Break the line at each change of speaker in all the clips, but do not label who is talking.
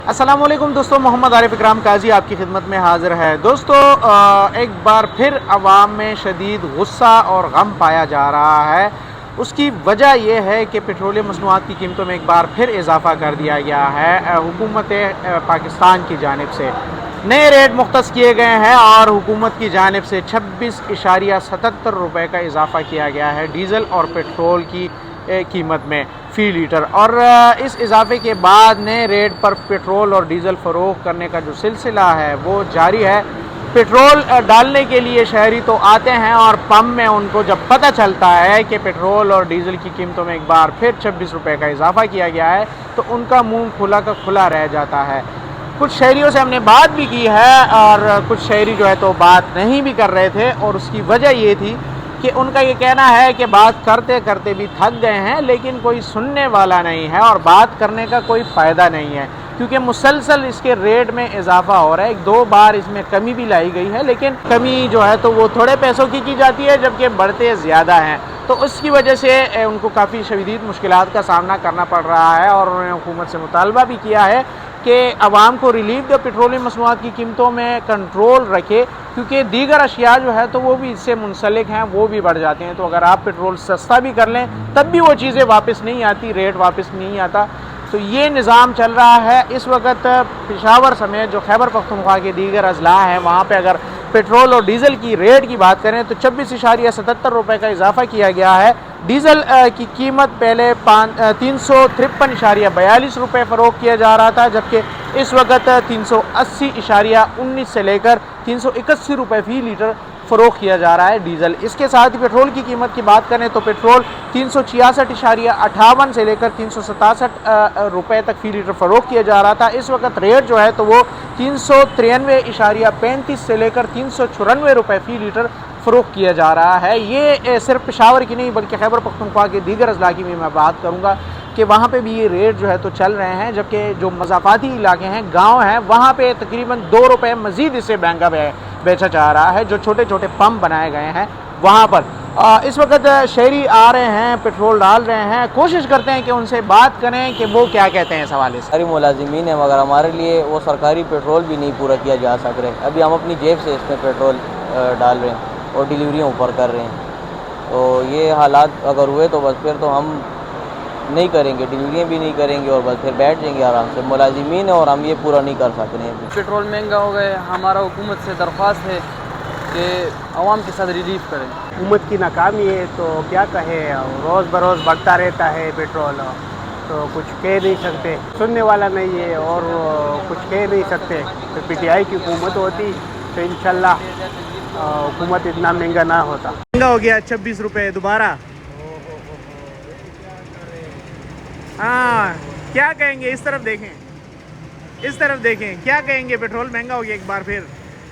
अस्सलामुअलैकुम दोस्तों, मोहम्मद आरिफ इकराम काजी आपकी खिदमत में हाज़िर है। दोस्तों एक बार फिर अवाम में शदीद गुस्सा और गम पाया जा रहा है। उसकी वजह यह है कि पेट्रोलियम मसनूआत की कीमतों में एक बार फिर इजाफ़ा कर दिया गया है। हुकूमत पाकिस्तान की जानिब से नए रेट मुख्तस किए गए हैं और हुकूमत की जानिब से 26.77 रुपये का इजाफ़ा किया गया है डीज़ल और पेट्रोल की कीमत में फ़ी लीटर। और इस इजाफे के बाद नए रेट पर पेट्रोल और डीज़ल फ़रोख्त करने का जो सिलसिला है वो जारी है। पेट्रोल डालने के लिए शहरी तो आते हैं और पंप में उनको जब पता चलता है कि पेट्रोल और डीज़ल की कीमतों में एक बार फिर 26 रुपये का इजाफ़ा किया गया है तो उनका मुंह खुला का खुला रह जाता है। कुछ शहरियों से हमने बात भी की है और कुछ शहरी जो है तो बात नहीं भी कर रहे थे, और उसकी वजह ये थी कि उनका ये कहना है कि बात करते करते भी थक गए हैं, लेकिन कोई सुनने वाला नहीं है और बात करने का कोई फ़ायदा नहीं है, क्योंकि मुसलसल इसके रेट में इजाफा हो रहा है। एक दो बार इसमें कमी भी लाई गई है, लेकिन कमी जो है तो वो थोड़े पैसों की जाती है, जबकि बढ़ते ज़्यादा हैं। तो उसकी वजह से उनको काफ़ी शदीद मुश्किलात का सामना करना पड़ रहा है और उन्होंने हुकूमत से मुतालबा भी किया है कि आवाम को रिलीफ दे, पेट्रोलियम मसनूआत की कीमतों में कंट्रोल रखे, क्योंकि दीगर अशिया जो है तो वो भी इससे मुंसलिक हैं, वो भी बढ़ जाते हैं। तो अगर आप पेट्रोल सस्ता भी कर लें तब भी वो चीज़ें वापस नहीं आती, रेट वापस नहीं आता। तो ये निज़ाम चल रहा है इस वक्त पेशावर समेत जो खैबर पख्तूनख्वा के दीगर अजला हैं वहाँ पर अगर पेट्रोल और डीज़ल की रेट की बात करें तो 26.77 रुपये का इजाफा किया गया है। डीज़ल की कीमत पहले 353.42 रुपये फ़रोख्त किया जा रहा था, जबकि इस वक्त 380.19 से लेकर 381 रुपये फ़ी लीटर फ़रोख्त किया जा रहा है डीज़ल। इसके साथ ही पेट्रोल की कीमत की बात करें तो पेट्रोल 366.58 से लेकर 367 रुपये तक फ़ी लीटर फ़रोख्त किया जा रहा था। इस वक्त रेट जो है तो वो 393.35 से लेकर 394 रुपये फ़ी लीटर फ़रोख्त किया जा रहा है। ये सिर्फ पेशावर की नहीं बल्कि खैबर पख्तूनख्वा के दीगर अजला की भी मैं बात करूँगा कि वहाँ पे भी ये रेट जो है तो चल रहे हैं, जबकि जो मज़ाफ़ाती इलाके हैं, गांव हैं, वहाँ पे तकरीबन 2 रुपये मज़ीद इससे महंगा बेचा जा रहा है। जो छोटे छोटे पंप बनाए गए हैं वहाँ पर इस वक्त शहरी आ रहे हैं, पेट्रोल डाल रहे हैं, कोशिश करते हैं कि उनसे बात करें कि वो क्या कहते हैं इस हवाले से।
सारी मुलाजिमीन है मगर हमारे लिए वो सरकारी पेट्रोल भी नहीं पूरा किया जा सक रहे। अभी हम अपनी जेब से इसमें पेट्रोल डाल रहे हैं और डिलीवरियाँ ऊपर कर रहे हैं। तो ये हालात अगर हुए तो बस फिर तो हम नहीं करेंगे, डिलीवरियाँ भी नहीं करेंगे और बस फिर बैठ जाएंगे आराम से। मुलाजिमीन है और हम ये पूरा नहीं कर सकते हैं।
पेट्रोल महंगा हो गए, हमारा हुकूमत से दरख्वास्त है कि आवाम के साथ रिलीफ करें।
हुकूमत की नाकामी है तो क्या कहे, रोज़ बरोज़ बढ़ता रहता है पेट्रोल, तो कुछ कह नहीं सकते, सुनने वाला नहीं है और कुछ कह नहीं सकते। तो पीटीआई की हुकूमत होती तो इंशाल्लाह हुकूमत इतना महंगा ना होता।
महंगा हो गया 26 रुपये दोबारा। हाँ, क्या कहेंगे, इस तरफ देखें, इस तरफ देखें, क्या कहेंगे, पेट्रोल महंगा हो गया एक बार फिर।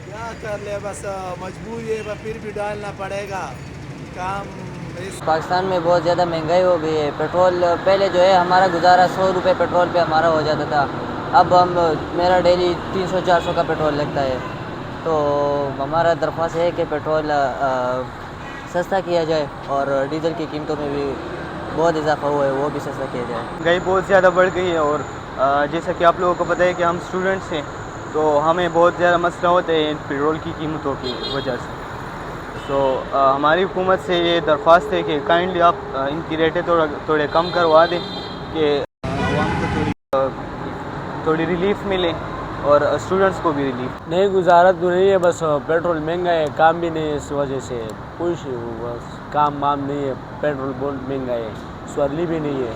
क्या कर ले, बस मजबूरी है, पर फिर भी डालना पड़ेगा काम।
पाकिस्तान में बहुत ज़्यादा महंगाई हो गई है। पेट्रोल पहले जो है हमारा गुजारा 100 रुपये पेट्रोल पे हमारा हो जाता था, अब मेरा डेली 300-400 का पेट्रोल लगता है। तो हमारा दरख्वास्त है कि पेट्रोल सस्ता किया जाए और डीज़ल की कीमतों में भी बहुत इजाफा हुआ है, वो भी सस्ता किया जाए।
महंगाई बहुत ज़्यादा बढ़ गई है और जैसा कि आप लोगों को पता है कि हम स्टूडेंट्स हैं तो हमें बहुत ज़्यादा मसला होता है इन पेट्रोल की कीमतों की वजह से। तो हमारी हुकूमत से ये दरख्वास्त है कि काइंडली आप इनकी रेटें थोड़े कम करवा दें कि आवाम को थोड़ी रिलीफ मिले और स्टूडेंट्स को भी रिलीफ।
नहीं, गुजारा तो नहीं है, बस पेट्रोल महंगा है, काम भी नहीं है, इस वजह से कुछ बस काम वाम नहीं है, पेट्रोल बहुत महंगा है, सवारी भी नहीं है।